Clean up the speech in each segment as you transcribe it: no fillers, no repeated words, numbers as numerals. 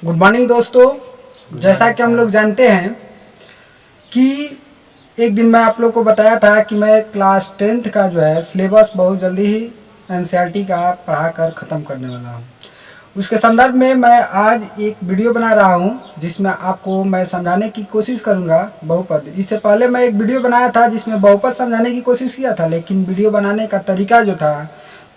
Good morning दोस्तों, जैसा कि हम लोग जानते हैं कि एक दिन मैं आप लोग को बताया था कि मैं क्लास 10th का जो है सिलेबस बहुत जल्दी ही एनसीईआरटी का पढ़ा कर ख़त्म करने वाला हूं। उसके संदर्भ में मैं आज एक वीडियो बना रहा हूं जिसमें आपको मैं समझाने की कोशिश करूंगा बहुपद। इससे पहले मैं एक वीडियो बनाया था जिसमें बहुपद समझाने की कोशिश किया था, लेकिन वीडियो बनाने का तरीका जो था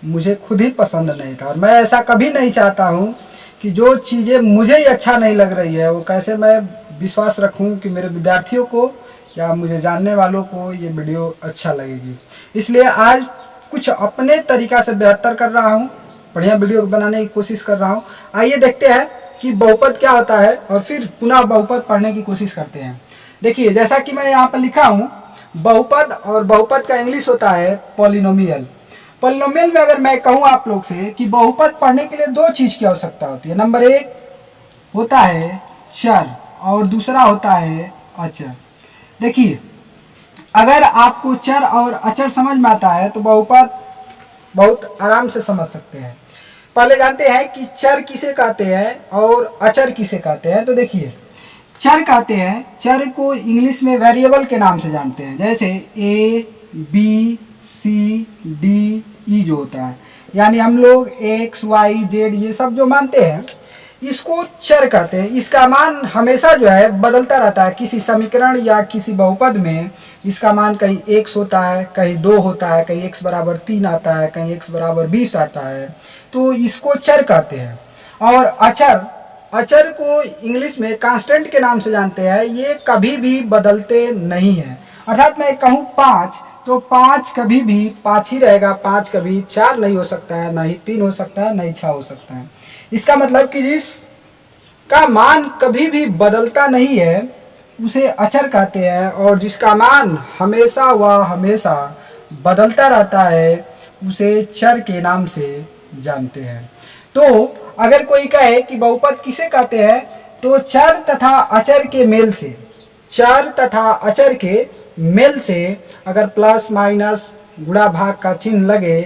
मुझे खुद ही पसंद नहीं था। और मैं ऐसा कभी नहीं चाहता हूँ कि जो चीज़ें मुझे ही अच्छा नहीं लग रही है वो कैसे मैं विश्वास रखूं कि मेरे विद्यार्थियों को या मुझे जानने वालों को ये वीडियो अच्छा लगेगी। इसलिए आज कुछ अपने तरीका से बेहतर कर रहा हूं, बढ़िया वीडियो बनाने की कोशिश कर रहा हूं। आइए देखते हैं कि बहुपद क्या होता है और फिर पुनः बहुपद पढ़ने की कोशिश करते हैं। देखिए, जैसा कि मैं यहाँ पर लिखा हूँ, बहुपद और बहुपद का इंग्लिश होता है पॉलिनोमियल। पॉलिनोमियल में अगर मैं कहूं आप लोग से कि बहुपद पढ़ने के लिए दो चीज की आवश्यकता होती है। नंबर एक होता है चर और दूसरा होता है अचर। देखिए, अगर आपको चर और अचर समझ में आता है तो बहुपद बहुत आराम से समझ सकते हैं। पहले जानते हैं कि चर किसे कहते हैं और अचर किसे कहते हैं। तो देखिए, चर कहते हैं, चर को इंग्लिश में वेरिएबल के नाम से जानते हैं, जैसे A B C D E जो होता है, यानी हम लोग एक्स वाई जेड ये सब जो मानते हैं इसको चर कहते हैं। इसका मान हमेशा जो है बदलता रहता है। किसी समीकरण या किसी बहुपद में इसका मान कहीं x होता है, कहीं 2 होता है, कहीं x बराबर 3 आता है, कहीं x बराबर 20 आता है, तो इसको चर कहते हैं। और अचर, अचर को इंग्लिश में कांस्टेंट के नाम से जानते हैं। ये कभी भी बदलते नहीं है। अर्थात मैं कहूँ 5 तो 5 कभी भी 5 ही रहेगा। 5 कभी 4 नहीं हो सकता है, ना ही 3 हो सकता है, ना ही 6 हो सकता है। इसका मतलब कि जिसका मान कभी भी बदलता नहीं है उसे अचर कहते हैं, और जिसका मान हमेशा व हमेशा बदलता रहता है उसे चर के नाम से जानते हैं। तो अगर कोई कहे कि बहुपद किसे कहते हैं तो चर तथा अचर के मेल से, चर तथा अचर के मेल से अगर प्लस माइनस गुणा भाग का चिन्ह लगे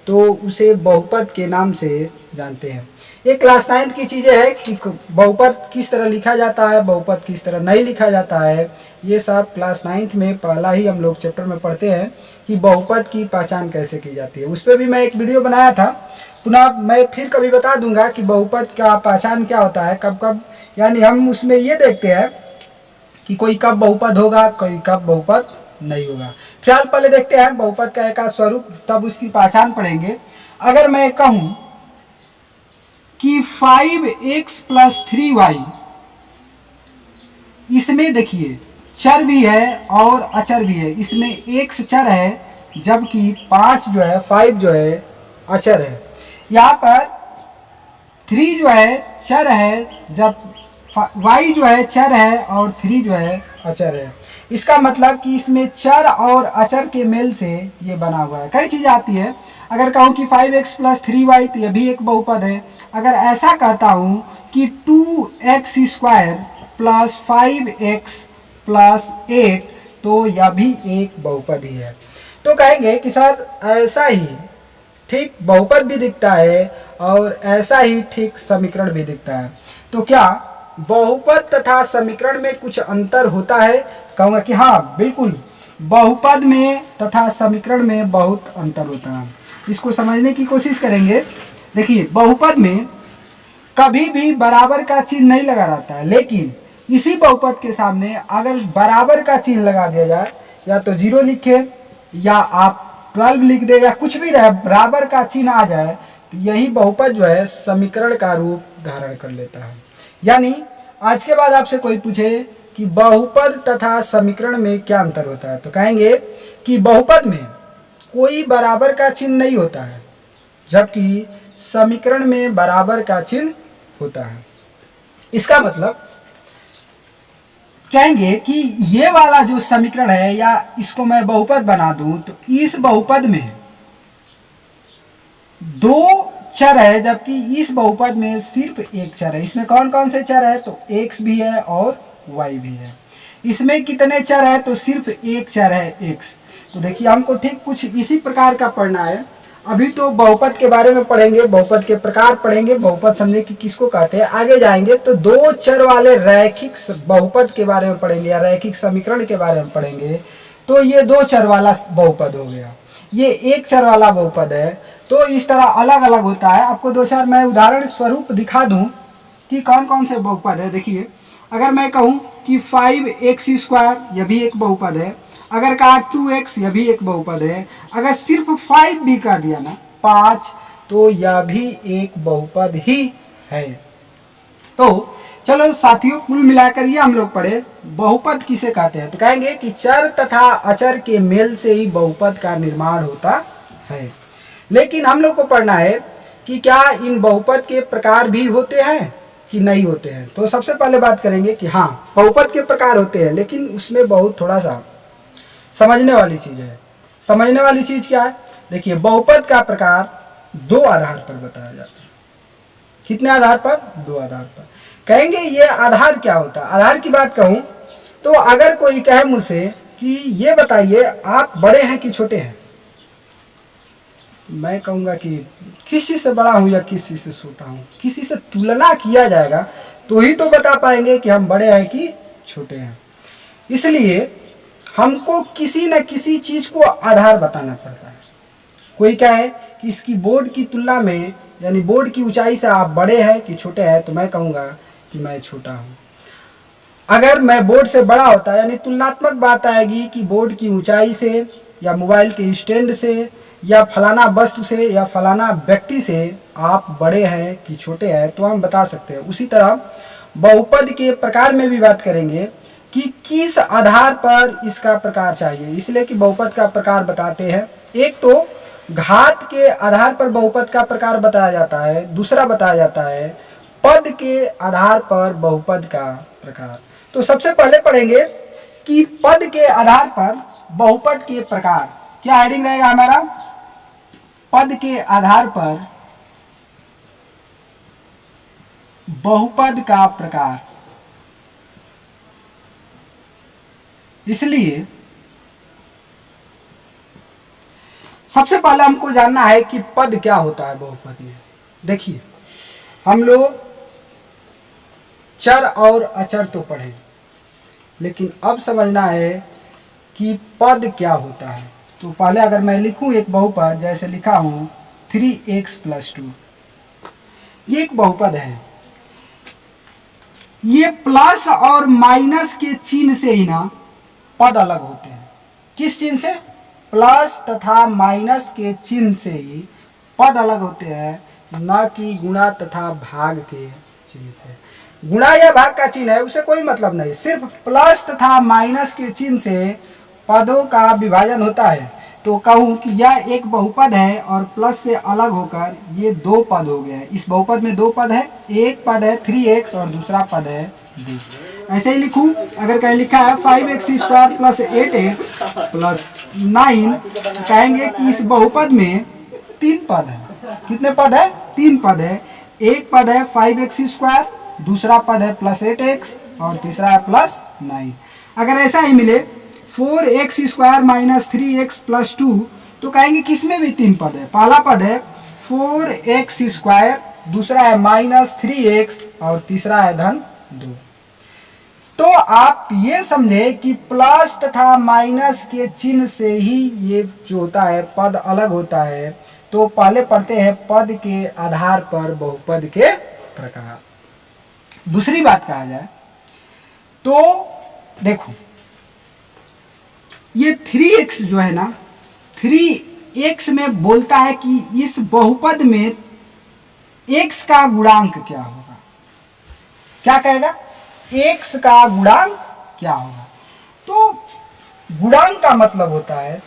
तो उसे बहुपद के नाम से जानते हैं। ये क्लास 9th की चीज़ें हैं कि बहुपद किस तरह लिखा जाता है, बहुपद किस तरह नहीं लिखा जाता है। ये सब क्लास 9th में पहला ही हम लोग चैप्टर में पढ़ते हैं कि बहुपद की पहचान कैसे की जाती है। उस पर भी मैं एक वीडियो बनाया था, पुनः मैं फिर कभी बता दूंगा कि बहुपद का पहचान क्या होता है, कब कब, यानी हम उसमें ये देखते हैं कि कोई कब बहुपद होगा, कोई कब बहुपद नहीं होगा। फिलहाल पहले देखते हैं बहुपद का एक स्वरूप, तब उसकी पहचान पढ़ेंगे। अगर मैं कहूं कि 5x + 3y, इसमें देखिए चर भी है और अचर भी है। इसमें x चर है जबकि 5 जो है अचर है। यहाँ पर 3 जो है चर है, जब y जो है चर है और 3 जो है अचर है। इसका मतलब कि इसमें चर और अचर के मेल से ये बना हुआ है। कई चीज़ आती है, अगर कहूँ कि 5x + 3y तो यह भी एक बहुपद है। अगर ऐसा कहता हूँ कि 2x² + 5x + 8 तो यह भी एक बहुपद ही है। तो कहेंगे कि सर ऐसा ही ठीक बहुपद भी दिखता है और ऐसा ही ठीक समीकरण भी दिखता है, तो क्या बहुपद तथा समीकरण में कुछ अंतर होता है? कहूँगा कि हाँ बिल्कुल, बहुपद में तथा समीकरण में बहुत अंतर होता है। इसको समझने की कोशिश करेंगे। देखिए, बहुपद में कभी भी बराबर का चिन्ह नहीं लगा रहता है, लेकिन इसी बहुपद के सामने अगर बराबर का चिन्ह लगा दिया जाए, या तो 0 लिखे या आप 12 लिख दे, या कुछ भी रहे, बराबर का चिन्ह आ जाए तो यही बहुपद जो है समीकरण का रूप धारण कर लेता है। यानी आज के बाद आपसे कोई पूछे कि बहुपद तथा समीकरण में क्या अंतर होता है, तो कहेंगे कि बहुपद में कोई बराबर का चिन्ह नहीं होता है, जबकि समीकरण में बराबर का चिन्ह होता है। इसका मतलब कहेंगे कि ये वाला जो समीकरण है, या इसको मैं बहुपद बना दूं, तो इस बहुपद में 2 चर है जबकि इस बहुपद में सिर्फ एक चर है। इसमें कौन कौन से चर है, तो x भी है और y भी है। इसमें कितने चर है, तो सिर्फ एक चर है x। तो देखिए हमको ठीक कुछ इसी प्रकार का पढ़ना है। अभी तो बहुपद के बारे में पढ़ेंगे, बहुपद के प्रकार पढ़ेंगे, बहुपद समझे कि किसको कहते हैं। आगे जाएंगे तो दो चर वाले रैखिक बहुपद के बारे में पढ़ेंगे या रैखिक समीकरण के बारे में पढ़ेंगे। तो ये दो चर वाला बहुपद हो गया, ये एक चर वाला बहुपद है। तो इस तरह अलग अलग होता है। आपको दो चार मैं उदाहरण स्वरूप दिखा दूं कि कौन कौन से बहुपद है। देखिए अगर मैं कहूं कि 5x², यह भी एक बहुपद है। अगर कहा 2x, यह भी एक बहुपद है। अगर सिर्फ 5 भी कह दिया ना, 5, तो यह भी एक बहुपद ही है। तो चलो साथियों, कुल मिलाकर ये हम लोग पढ़े बहुपद किसे कहते हैं। तो कहेंगे कि चर तथा अचर के मेल से ही बहुपद का निर्माण होता है। लेकिन हम लोग को पढ़ना है कि क्या इन बहुपद के प्रकार भी होते हैं कि नहीं होते हैं। तो सबसे पहले बात करेंगे कि हाँ, बहुपद के प्रकार होते हैं, लेकिन उसमें बहुत थोड़ा सा समझने वाली चीज है। समझने वाली चीज क्या है? देखिए बहुपद का प्रकार दो आधार पर बताया जाता है। कितने आधार पर? दो आधार पर। कहेंगे ये आधार क्या होता है। आधार की बात कहूं तो अगर कोई कहे मुझसे कि ये बताइए आप बड़े हैं कि छोटे हैं, मैं कहूंगा कि किसी से बड़ा हूं या किसी से छोटा हूं। किसी से तुलना किया जाएगा तो ही तो बता पाएंगे कि हम बड़े हैं कि छोटे हैं। इसलिए हमको किसी न किसी चीज को आधार बताना पड़ता है। कोई कहे कि इसकी बोर्ड की तुलना में, यानी बोर्ड की ऊंचाई से आप बड़े हैं कि छोटे हैं, तो मैं कहूंगा कि मैं छोटा हूं। अगर मैं बोर्ड से बड़ा होता, यानी तुलनात्मक बात आएगी कि बोर्ड की ऊंचाई से या मोबाइल के स्टैंड से या फलाना वस्तु से या फलाना व्यक्ति से आप बड़े हैं कि छोटे हैं, तो हम बता सकते हैं। उसी तरह बहुपद के प्रकार में भी बात करेंगे कि किस आधार पर इसका प्रकार चाहिए, इसलिए कि बहुपद का प्रकार बताते हैं। एक तो घात के आधार पर बहुपद का प्रकार बताया जाता है, दूसरा बताया जाता है पद के आधार पर बहुपद का प्रकार। तो सबसे पहले पढ़ेंगे कि पद के आधार पर बहुपद के प्रकार। क्या हेडिंग रहेगा हमारा? पद के आधार पर बहुपद का प्रकार। इसलिए सबसे पहले हमको जानना है कि पद क्या होता है बहुपद में। देखिए हम लोग चर और अचर तो पढ़े, लेकिन अब समझना है कि पद क्या होता है। तो पहले अगर मैं लिखूं एक बहुपद, जैसे लिखा हूं 3x+2, ये एक बहुपद है। ये प्लस और माइनस के चिन्ह से ही ना पद अलग होते हैं। किस चिन्ह से? प्लस तथा माइनस के चिन्ह से ही पद अलग होते हैं, न कि गुणा तथा भाग के चिन्ह से। गुणा या भाग का चिन्ह है उसे कोई मतलब नहीं, सिर्फ प्लस तथा माइनस के चिन्ह से पदों का विभाजन होता है। तो कहूं कि यह एक बहुपद है और प्लस से अलग होकर ये दो पद हो गए। इस बहुपद में दो पद है, एक पद है 3x और दूसरा पद है 2। ऐसे ही लिखूं, अगर कहीं लिखा है 5x² + 8x + 9, कहेंगे कि इस बहुपद में तीन पद है। कितने पद है? तीन पद है। एक पद है 5x², दूसरा पद है +8x और तीसरा है +9। अगर ऐसा ही मिले 4x² - 3x + 2, तो कहेंगे किसमें भी तीन पद है। पहला पद है 4x², दूसरा है -3x और तीसरा है -2। तो आप ये समझे कि प्लस तथा माइनस के चिन्ह से ही ये जो होता है पद अलग होता है। तो पहले पढ़ते हैं पद के आधार पर बहुपद के प्रकार। दूसरी बात कहा जाए तो देखो ये 3x जो है ना, 3x में बोलता है कि इस बहुपद में x का गुणांक क्या होगा। क्या कहेगा? x का गुणांक क्या होगा। तो गुणांक का मतलब होता है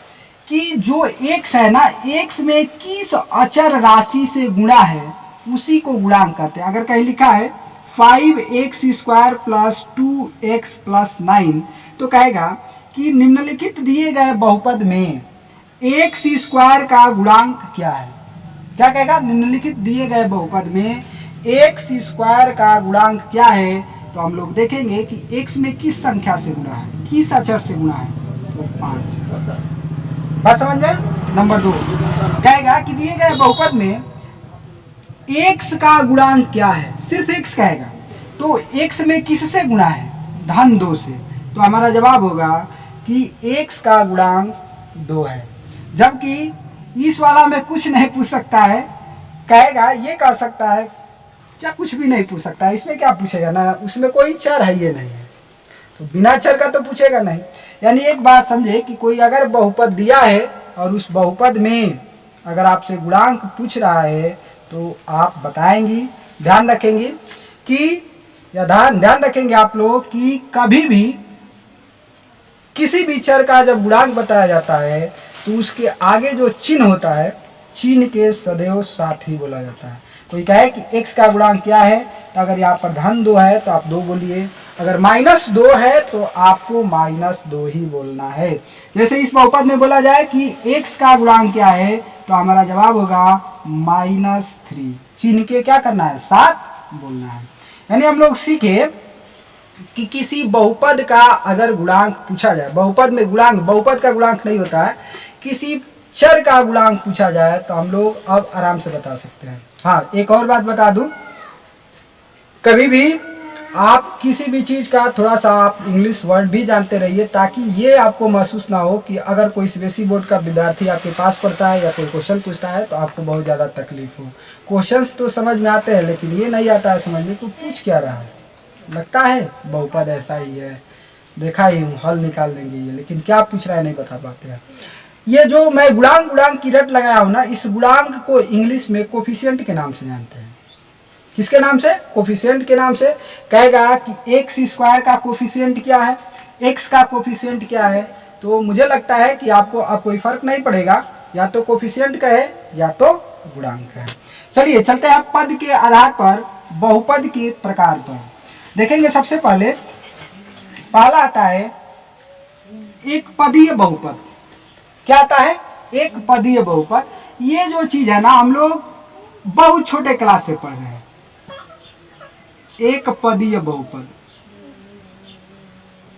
कि जो x है ना, x में किस अचर राशि से गुणा है उसी को गुणांक कहते हैं। अगर कहीं लिखा है 5x² + 2x + 9, तो कहेगा कि निम्नलिखित दिए गए बहुपद में x² का गुणांक क्या है। क्या कहेगा? निम्नलिखित दिए गए बहुपद में x² का गुणांक क्या है। तो हम लोग देखेंगे कि x में किस संख्या से गुणा है, किस अचर से गुणा है। तो 5। बात समझ में? नंबर 2 कहेगा कि दिए गए बहुपद में x का गुणांक क्या है, सिर्फ x कहेगा, तो x में किससे गुणा है, धन 2 से, तो हमारा जवाब होगा कि x का गुणांक 2 है। जबकि इस वाला में कुछ नहीं पूछ सकता है, कहेगा ये कह सकता है क्या, कुछ भी नहीं पूछ सकता है, इसमें क्या पूछेगा ना, उसमें कोई चर है ये नहीं है, तो बिना चर का तो पूछेगा नहीं। यानी एक बात समझे कि कोई अगर बहुपद दिया है और उस बहुपद में अगर आपसे गुणांक पूछ रहा है तो आप बताएंगी, ध्यान रखेंगी कि, या ध्यान रखेंगे आप लोग कि कभी भी किसी भी चर का जब गुणांक बताया जाता है तो उसके आगे जो चिन्ह होता है, चिन्ह के सदैव साथ ही बोला जाता है। कोई कहे कि x का गुणांक क्या है, तो अगर यहाँ पर धन 2 है तो आप 2 बोलिए, अगर -2 है तो आपको -2 ही बोलना है। जैसे इस बहुपद में बोला जाए कि x का गुणांक क्या है, तो हमारा जवाब होगा -3, चिन्ह के क्या करना है, साथ बोलना है। यानी हम लोग सीखे कि किसी बहुपद का अगर गुणांक पूछा जाए, बहुपद में गुणांक, बहुपद का गुणांक नहीं होता है, किसी चर का गुणांक पूछा जाए तो हम लोग अब आराम से बता सकते हैं। हाँ, एक और बात बता दूं, कभी भी आप किसी भी चीज़ का थोड़ा सा आप इंग्लिश वर्ड भी जानते रहिए, ताकि ये आपको महसूस ना हो कि अगर कोई सीबीएसई बोर्ड का विद्यार्थी आपके पास पढ़ता है या कोई क्वेश्चन पूछता है तो आपको बहुत ज़्यादा तकलीफ हो। क्वेश्चंस तो समझ में आते हैं लेकिन ये नहीं आता है समझ में, तो पूछ क्या रहा है, लगता है बहुपद ऐसा ही है, देखा ही हूँ, हल निकाल देंगे ये, लेकिन क्या पूछ रहा है नहीं बता पाते हैं। ये जो मैं गुणांक की रट लगाया हूँ ना, इस गुणांक को इंग्लिश में कोफिशिएंट के नाम से जानते हैं। किसके नाम से, कोफिशिएंट के नाम से। कहेगा कि x² का कोफिशिएंट क्या है, x का कोफिशिएंट क्या है, तो मुझे लगता है कि आपको अब कोई फर्क नहीं पड़ेगा, या तो कोफिशिएंट कहे या तो गुणांक कहे। चलिए चलते हैं पद के आधार पर बहुपद के प्रकार पर देखेंगे। सबसे पहले पहला आता है एक पदीय बहुपद। क्या आता है, एक पदीय बहुपद। ये जो चीज है ना, हम लोग बहुत छोटे क्लास से पढ़ रहे हैं। एक पदीय बहुपद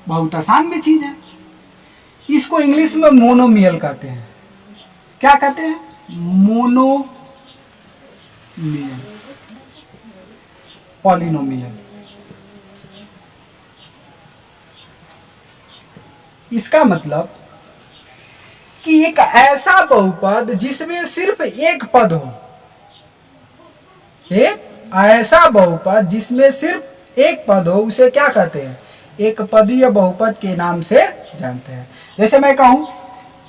बहुत आसान भी चीज है, इसको इंग्लिश में मोनोमियल कहते हैं। क्या कहते हैं, मोनोमियल, पॉलिनोमियल। इसका मतलब कि एक ऐसा बहुपद जिसमें सिर्फ एक पद हो, एक ऐसा बहुपद जिसमें सिर्फ एक पद हो, उसे क्या कहते हैं, एक पदीय बहुपद के नाम से जानते हैं। जैसे मैं कहूं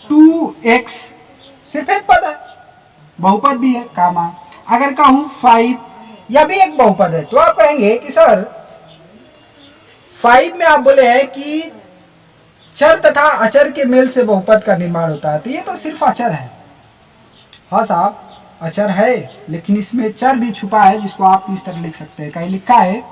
2x, सिर्फ एक पद है, बहुपद भी है कामा। अगर कहूं 5, यह भी एक बहुपद है, तो आप कहेंगे कि सर 5 में आप बोले हैं कि चर तथा अचर के मेल से बहुपद का निर्माण होता है, तो ये तो सिर्फ अचर है। हाँ साहब, अचर है, लेकिन इसमें चर भी छुपा है, जिसको आप इस तरह लिख सकते हैं। कहीं लिखा है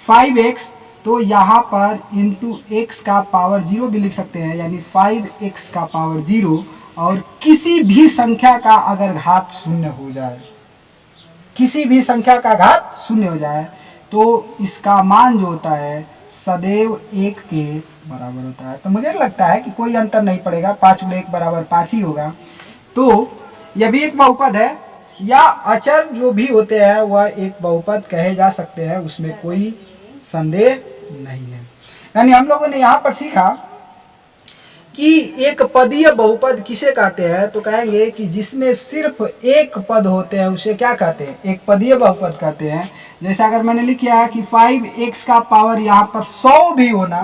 5x, तो यहाँ पर इंटू x का पावर 0 भी लिख सकते हैं, यानी 5x का पावर 0। और किसी भी संख्या का अगर घात शून्य हो जाए, किसी भी संख्या का घात शून्य हो जाए, तो इसका मान जो होता है सदैव 1 के बराबर होता है। तो मुझे लगता है कि कोई अंतर नहीं पड़ेगा, 5 में 1 बराबर 5 ही होगा। तो यह भी एक बहुपद है, या अचर जो भी होते हैं वह एक बहुपद कहे जा सकते हैं, उसमें कोई संदेह नहीं है। यानी हम लोगों ने यहाँ पर सीखा कि एक पदीय बहुपद किसे कहते हैं, तो कहेंगे कि जिसमें सिर्फ एक पद होते हैं उसे क्या कहते हैं, एक पदीय बहुपद कहते हैं। जैसे अगर मैंने लिख किया कि 5x का पावर यहाँ पर 100 भी होना,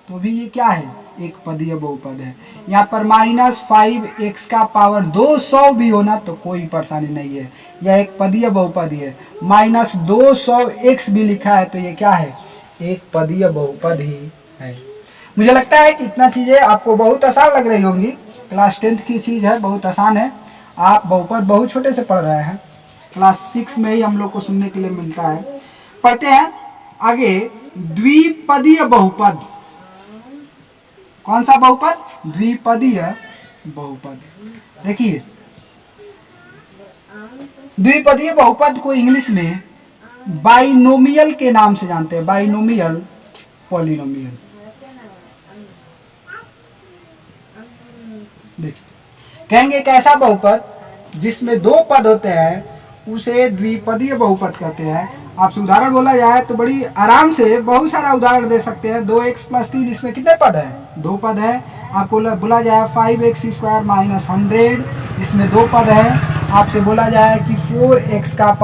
तो भी ये क्या है, एक पदीय बहुपद है। यहाँ पर -5x का पावर 200 भी होना तो कोई परेशानी नहीं है, यह एक पदीय बहुपद ही है। -200x भी लिखा है तो ये क्या है, एक पदीय बहुपद ही है। मुझे लगता है कि इतना चीज़ें आपको बहुत आसान लग रही होंगी, क्लास 10th की चीज़ है, बहुत आसान है। आप बहुपद बहुत छोटे से पढ़ रहे हैं, क्लास 6 में ही हम लोग को सुनने के लिए मिलता है। पढ़ते हैं आगे, द्विपदीय बहुपद। कौन सा बहुपद, द्विपदीय बहुपद। देखिए द्विपदीय बहुपद को इंग्लिश में बाइनोमियल के नाम से जानते हैं, बाइनोमियल, पॉलिनोमियल। देखिए कहेंगे एक ऐसा बहुपद जिसमें दो पद होते हैं उसे द्विपदीय बहुपद कहते हैं। आपसे उदाहरण बोला जाए तो बड़ी आराम से बहुत सारा उदाहरण दे सकते हैं। 2x + 3 इसमें कितने पद हैं? दो पद है। आपको बोला जाए 5x² - 100 इसमें दो पद है। आपसे बोला जाए कि 4x³ -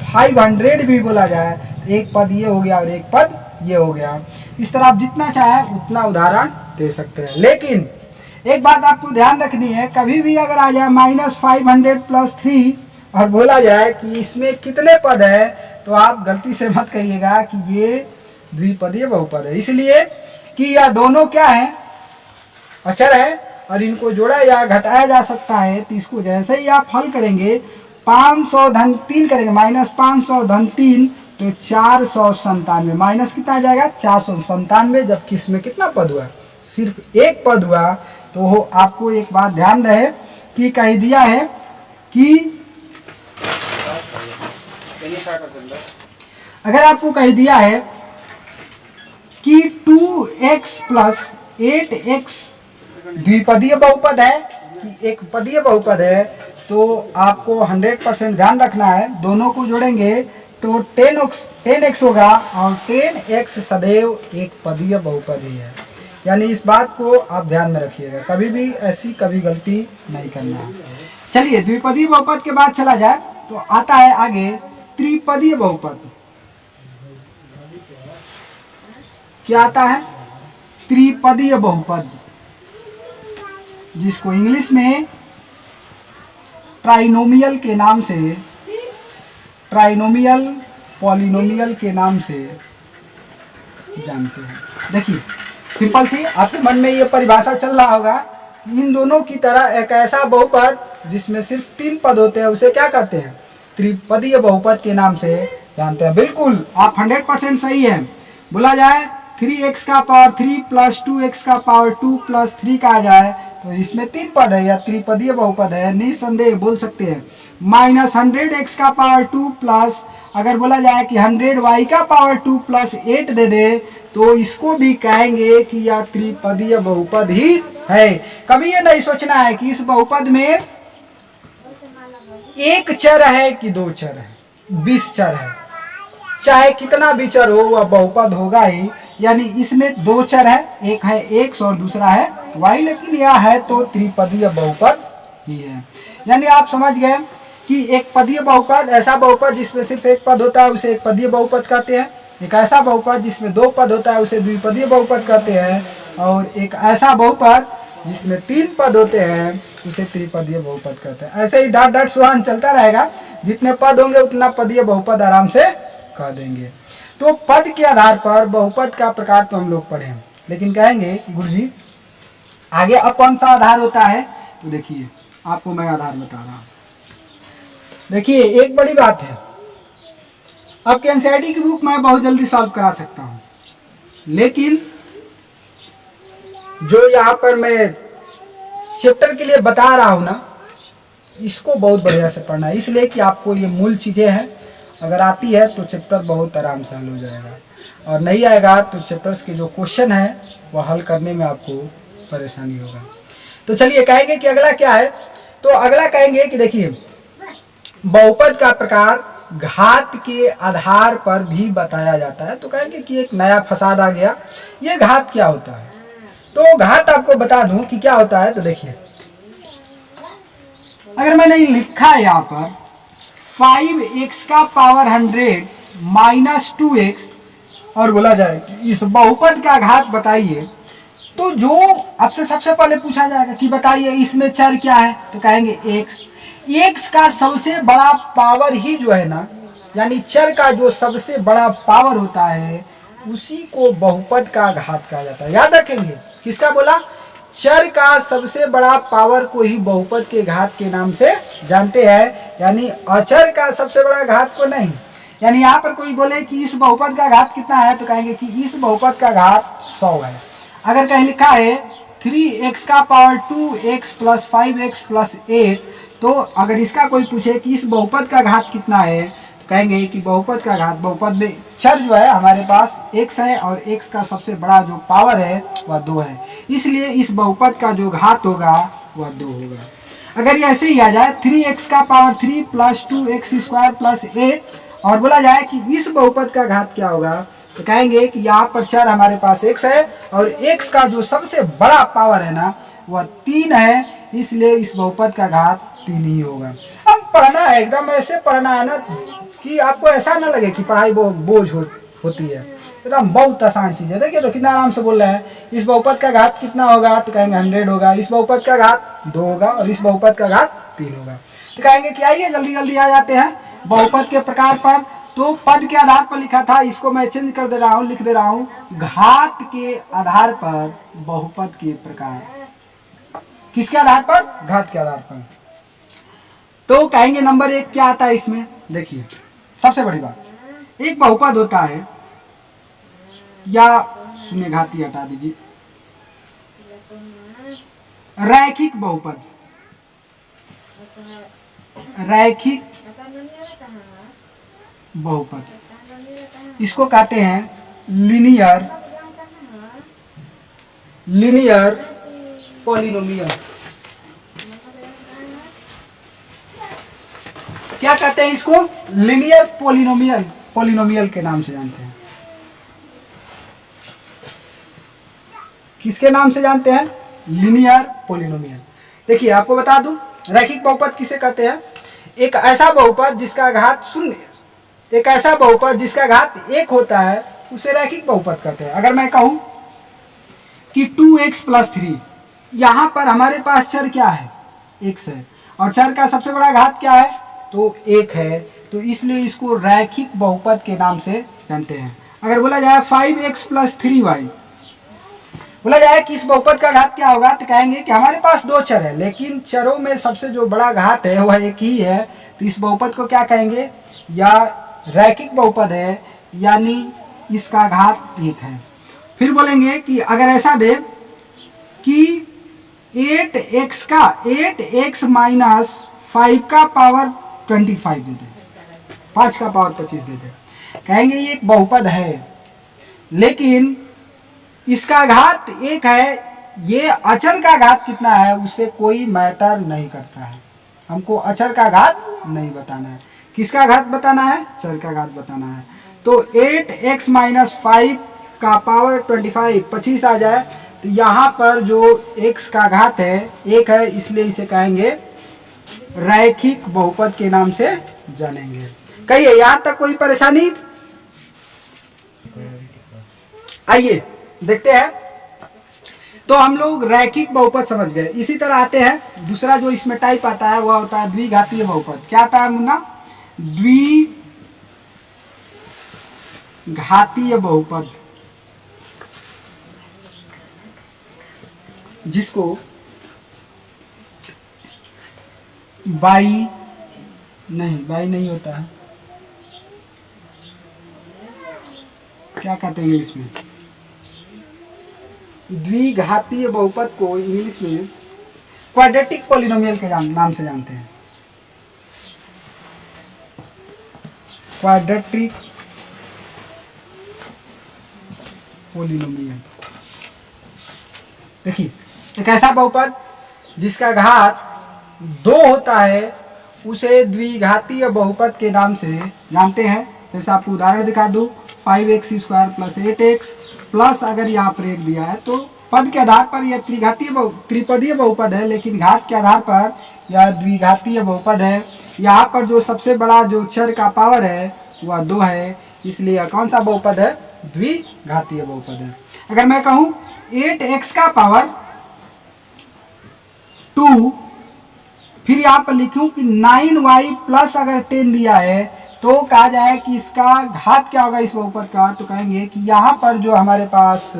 500 भी बोला जाए तो एक पद ये हो गया और एक पद ये हो गया। इस तरह आप जितना चाहे उतना उदाहरण दे सकते हैं। लेकिन एक बात आपको ध्यान रखनी है, कभी भी अगर आ जाए -500 + 3 और बोला जाए कि इसमें कितने पद है तो आप गलती से मत कहिएगा कि ये द्विपदीय बहुपद है, इसलिए कि यह दोनों क्या है? अचर है और इनको जोड़ा या घटाया जा सकता है। तो इसको जैसे ही आप हल करेंगे 500-3 करेंगे -500-3 तो 497 माइनस कितना आ जाएगा? 497, जबकि इसमें कितना पद हुआ? सिर्फ एक पद हुआ। तो आपको एक बात ध्यान रहे कि कह दिया है कि अगर आपको कह दिया है कि 2x + 8x द्विपदीय बहुपद है कि एक पदीय बहुपद है तो आपको 100% ध्यान रखना है। दोनों को जोड़ेंगे तो 10x होगा और 10x सदैव एक पदीय बहुपद ही है। यानी इस बात को आप ध्यान में रखिएगा, कभी भी ऐसी कभी गलती नहीं करना है। चलिए द्विपदीय बहुपद के बाद चला जाए तो आता है आगे त्रिपदीय बहुपद। क्या आता है? त्रिपदीय बहुपद, जिसको इंग्लिश में ट्राइनोमियल के नाम से, ट्राइनोमियल पॉलिनोमियल के नाम से जानते हैं। देखिए सिंपल सी आपके मन में ये परिभाषा चल रहा होगा, इन दोनों की तरह एक ऐसा बहुपद जिसमें सिर्फ 3 पद होते हैं उसे क्या कहते हैं? त्रिपदीय बहुपद के नाम से जानते हैं। बिल्कुल आप 100% सही है। बोला जाए 3x³ + 2x² + 3 कहा जाए तो इसमें 3 पद है या त्रिपदीय बहुपद है, निसंदेह बोल सकते हैं। -100x² प्लस अगर बोला जाए कि 100y² + 8 दे दे तो इसको भी कहेंगे कि यह त्रिपदीय बहुपद ही है। कभी ये नहीं सोचना है कि इस बहुपद में एक चर है कि दो चर है, 20 चर है, चाहे कितना भी चर हो वह बहुपद होगा ही। यानी इसमें दो चर है, एक है x और दूसरा है y, लेकिन यह है तो त्रिपदीय बहुपद ही है। यानी आप समझ गए कि एक पदीय बहुपद ऐसा बहुपद जिसमें सिर्फ एक पद होता है उसे एक पदीय बहुपद कहते हैं। एक ऐसा बहुपद जिसमें दो पद होता है उसे द्विपदीय बहुपद कहते हैं। और एक ऐसा बहुपद जिसमें 3 पद होते हैं उसे त्रिपदीय बहुपद कहते हैं। ऐसे ही डॉट डॉट सुहान चलता रहेगा, जितने पद होंगे उतना पदीय बहुपद आराम से कह देंगे। तो पद के आधार पर बहुपद का प्रकार तो हम लोग पढ़े हैं, लेकिन कहेंगे गुरुजी आगे अब कौन सा आधार होता है? तो देखिए आपको मैं आधार बता रहा हूं। देखिए एक बड़ी बात है, आपके एनसीईआरटी की बुक मैं बहुत जल्दी सॉल्व करा सकता हूं, लेकिन जो यहाँ पर मैं चैप्टर के लिए बता रहा हूं ना, इसको बहुत बढ़िया से पढ़ना है, इसलिए कि आपको ये मूल चीजें हैं। अगर आती है तो चैप्टर बहुत आराम से हल हो जाएगा, और नहीं आएगा तो चैप्टर्स के जो क्वेश्चन है वह हल करने में आपको परेशानी होगा। तो चलिए कहेंगे कि अगला क्या है? तो अगला कहेंगे कि देखिए बहुपद का प्रकार घात के आधार पर भी बताया जाता है। तो कहेंगे कि एक नया फसाद आ गया, ये घात क्या होता है? तो घात आपको बता दूं कि क्या होता है। तो देखिए अगर मैंने लिखा है यहाँ पर 5x⁻100 - 2x और बोला जाए कि इस बहुपद का घात बताइए, तो जो आपसे सबसे पहले पूछा जाएगा कि बताइए इसमें चर क्या है, तो कहेंगे x। x का सबसे बड़ा पावर ही जो है ना, यानी चर का जो सबसे बड़ा पावर होता है उसी को बहुपद का घात कहा जाता है। याद रखेंगे किसका बोला? चर का सबसे बड़ा पावर को ही बहुपद के घात के नाम से जानते हैं, यानी अचर का सबसे बड़ा घात को नहीं। यानी यहाँ पर कोई बोले कि इस बहुपद का घात कितना है, तो कहेंगे कि इस बहुपद का घात 100 है। अगर कहीं लिखा है 3x² + 5x + 8, तो अगर इसका कोई पूछे कि इस बहुपद का घात कितना है, तो कहेंगे कि बहुपद का घात, बहुपद में चर जो है हमारे पास x है और x का सबसे बड़ा जो पावर है वह 2 है, इसलिए इस बहुपद का जो घात होगा वह 2 होगा। अगर ये ऐसे ही आ जाए 3x का power 3 plus 2x square plus 8 और बोला जाए कि इस बहुपद का घात क्या होगा, तो कहेंगे कि यहाँ पर चर हमारे पास x है और x का जो सबसे बड़ा पावर है ना वह 3 है, इसलिए इस बहुपद का घात 3 ही होगा। हम पढ़ना है, एकदम ऐसे पढ़ना है ना कि आपको ऐसा ना लगे कि पढ़ाई बोझ होती है, एकदम बहुत आसान चीज है। देखिए तो कितना आराम से बोल रहे हैं। इस बहुपद का घात कितना होगा, तो कहेंगे 100 होगा। इस बहुपद का घात 2 होगा और इस बहुपद का घात 3 होगा। तो कहेंगे कि आइए जल्दी जल्दी आ जाते हैं बहुपद के प्रकार पर। तो पद के आधार पर लिखा था, इसको मैं चेंज कर दे रहा हूँ, लिख दे रहा हूँ घात के आधार पर बहुपद के प्रकार। किसके आधार पर? घात के आधार पर। तो कहेंगे नंबर 1 क्या आता है इसमें, देखिए सबसे बड़ी बात, एक बहुपद होता है, या सुनिए घाती हटा दीजिए, रैखिक बहुपद। रैखिक बहुपद इसको कहते हैं लीनियर पॉलिनोमियल। क्या कहते हैं इसको? लीनियर पॉलिनोमियल के नाम से जानते हैं। किसके नाम से जानते हैं? Linear polynomial. देखिए आपको बता दूं, रैखिक बहुपद किसे कहते हैं? एक ऐसा बहुपद जिसका घात शून्य, एक ऐसा बहुपद जिसका घात 1 होता है उसे रैखिक बहुपद कहते हैं। अगर मैं कहूं कि 2x प्लस 3, यहां पर हमारे पास चर क्या है? x है, और चर का सबसे बड़ा घात क्या है? तो 1 है, तो इसलिए इसको रैखिक बहुपद के नाम से जानते हैं। अगर बोला जाए 5x प्लस 3y, बोला जाए कि इस बहुपद का घात क्या होगा, तो कहेंगे कि हमारे पास 2 चर है, लेकिन चरों में सबसे जो बड़ा घात है वह 1 ही है, तो इस बहुपद को क्या कहेंगे? या रैखिक बहुपद है, यानी इसका घात 1 है। फिर बोलेंगे कि अगर ऐसा दे कि 8x माइनस 5 का पावर 25 दे दे, 5 का पावर 25 दे दे, कहेंगे ये एक बहुपद है, लेकिन इसका घात 1 है। ये अचर का घात कितना है उससे कोई मैटर नहीं करता है, हमको अचर का घात नहीं बताना है। किसका घात बताना है? चर का घात बताना है। तो 8x माइनस 5 का पावर 25 आ जाए, तो यहाँ पर जो x का घात है 1 है, इसलिए इसे कहेंगे रैखिक बहुपद के नाम से जानेंगे। कहिए यहाँ तक कोई परेशानी? आइए देखते हैं। तो हम लोग रैखिक बहुपद समझ गए। इसी तरह आते हैं दूसरा जो इसमें टाइप आता है वह होता है द्विघातीय बहुपद। क्या आता है मुन्ना? द्विघातीय बहुपद, जिसको बाई नहीं होता है, क्या कहते हैं इंग्लिश में? द्विघातीय बहुपद को इंग्लिश में क्वाड्रेटिक पॉलिनोमियल के नाम से जानते हैं। Quadratic polynomial. देखिए एक ऐसा बहुपद जिसका घात 2 होता है उसे द्विघातीय बहुपद के नाम से जानते हैं। जैसे आपको उदाहरण दिखा दूं, 5x square plus 8x plus, अगर यहाँ पर 1 दिया है तो पद के आधार पर यह त्रिपदीय बहुपद है, लेकिन घात के आधार पर यह द्विघातीय बहुपद है। यहाँ पर जो सबसे बड़ा जो चर का पावर है वह 2 है, इसलिए यह कौन सा बहुपद है? द्विघातीय बहुपद है। अगर मैं कहूँ 8x का पावर 2, फिर यहाँ पर लिखूं कि 9y प्लस अगर 10 दिया है तो कहा जाए कि इसका घात क्या होगा इस बहुपद का, तो कहेंगे कि यहाँ पर जो हमारे पास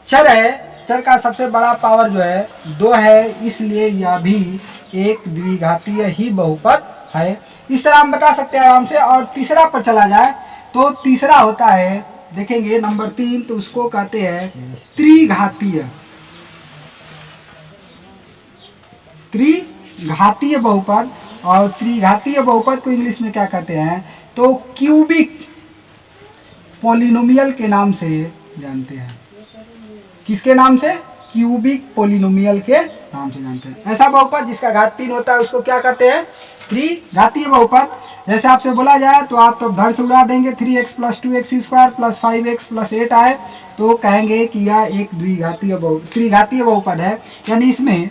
चर है, चर का सबसे बड़ा पावर जो है 2 है, इसलिए यह भी एक द्विघातीय ही बहुपद है। इस तरह हम बता सकते हैं आराम से। और तीसरा पर चला जाए तो तीसरा होता है, देखेंगे नंबर 3, तो उसको कहते हैं त्रिघातीय बहुपद। और त्रिघातीय बहुपद को इंग्लिश में क्या कहते हैं? तो क्यूबिक पॉलिनोमियल के नाम से जानते हैं। किसके नाम से? क्यूबिक पोलिनोमियल के नाम से जानते हैं। ऐसा बहुपद जिसका घात 3 होता है उसको क्या कहते हैं? त्रिघातीय बहुपद। जैसे आपसे बोला जाए तो आप तो धड़ से उड़ा देंगे, 3x + 2x² + 5x + 8 आए तो कहेंगे कि यह एक त्रिघातीय बहुपद है। यानी इसमें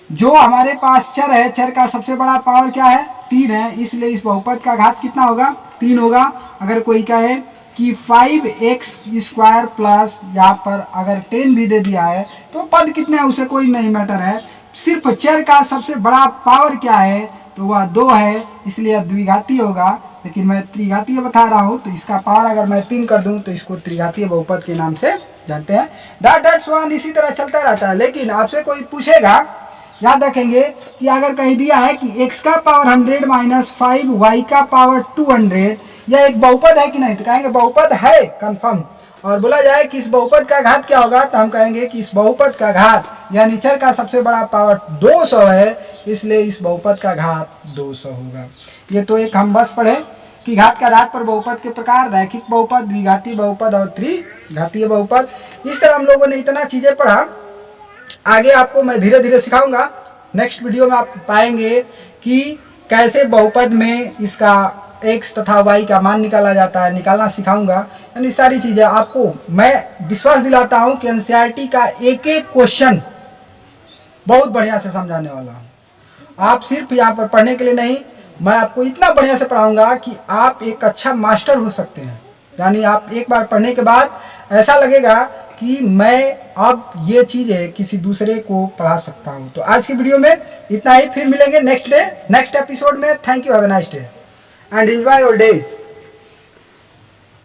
जो हमारे पास चर है, चर का सबसे बड़ा पावर क्या है? 3 है, इसलिए इस बहुपद का घात कितना होगा? 3 होगा। अगर कोई कहे कि 5x² प्लस यहाँ पर अगर 10 भी दे दिया है तो पद कितने हैं उसे कोई नहीं मैटर है, सिर्फ चर का सबसे बड़ा पावर क्या है तो वह 2 है, इसलिए यह द्विघातीय होगा। लेकिन मैं त्रिघातीय बता रहा हूँ तो इसका पावर अगर मैं 3 कर दूं तो इसको त्रिघातीय बहुपद के नाम से जानते हैं। डॉट डॉट स्वान इसी तरह चलता रहता है। लेकिन आपसे कोई पूछेगा, याद रखेंगे कि अगर कह दिया है कि x का पावर 100 माइनस 5 y का पावर 200 यह एक बहुपद है कि नहीं, तो कहेंगे बहुपद है कंफर्म। और बोला जाए कि इस बहुपद का घात क्या होगा तो हम कहेंगे कि इस बहुपद का घात यानी चर का सबसे बड़ा पावर 200 है, इसलिए इस बहुपद का घात 200 होगा। ये तो एक हम बस पढ़े कि घात के आधार पर बहुपद के प्रकार, रैखिक बहुपद, द्विघातीय बहुपद और त्रिघातीय बहुपद। इस तरह हम लोगों ने इतना चीजें पढ़ा। आगे आपको मैं धीरे धीरे सिखाऊंगा। नेक्स्ट वीडियो में आप पाएंगे कि कैसे बहुपद में इसका x तथा y का मान निकाला जाता है, निकालना सिखाऊंगा। यानी सारी चीजें आपको मैं विश्वास दिलाता हूं कि एनसीईआरटी का एक एक क्वेश्चन बहुत बढ़िया से समझाने वाला हूं। आप सिर्फ यहाँ पर पढ़ने के लिए नहीं, मैं आपको इतना बढ़िया से पढ़ाऊंगा कि आप एक अच्छा मास्टर हो सकते हैं। यानी आप एक बार पढ़ने के बाद ऐसा लगेगा कि मैं अब ये चीजें किसी दूसरे को पढ़ा सकता हूं। तो आज की वीडियो में इतना ही, फिर मिलेंगे नेक्स्ट एपिसोड में। Thank you, have a nice day and enjoy your day.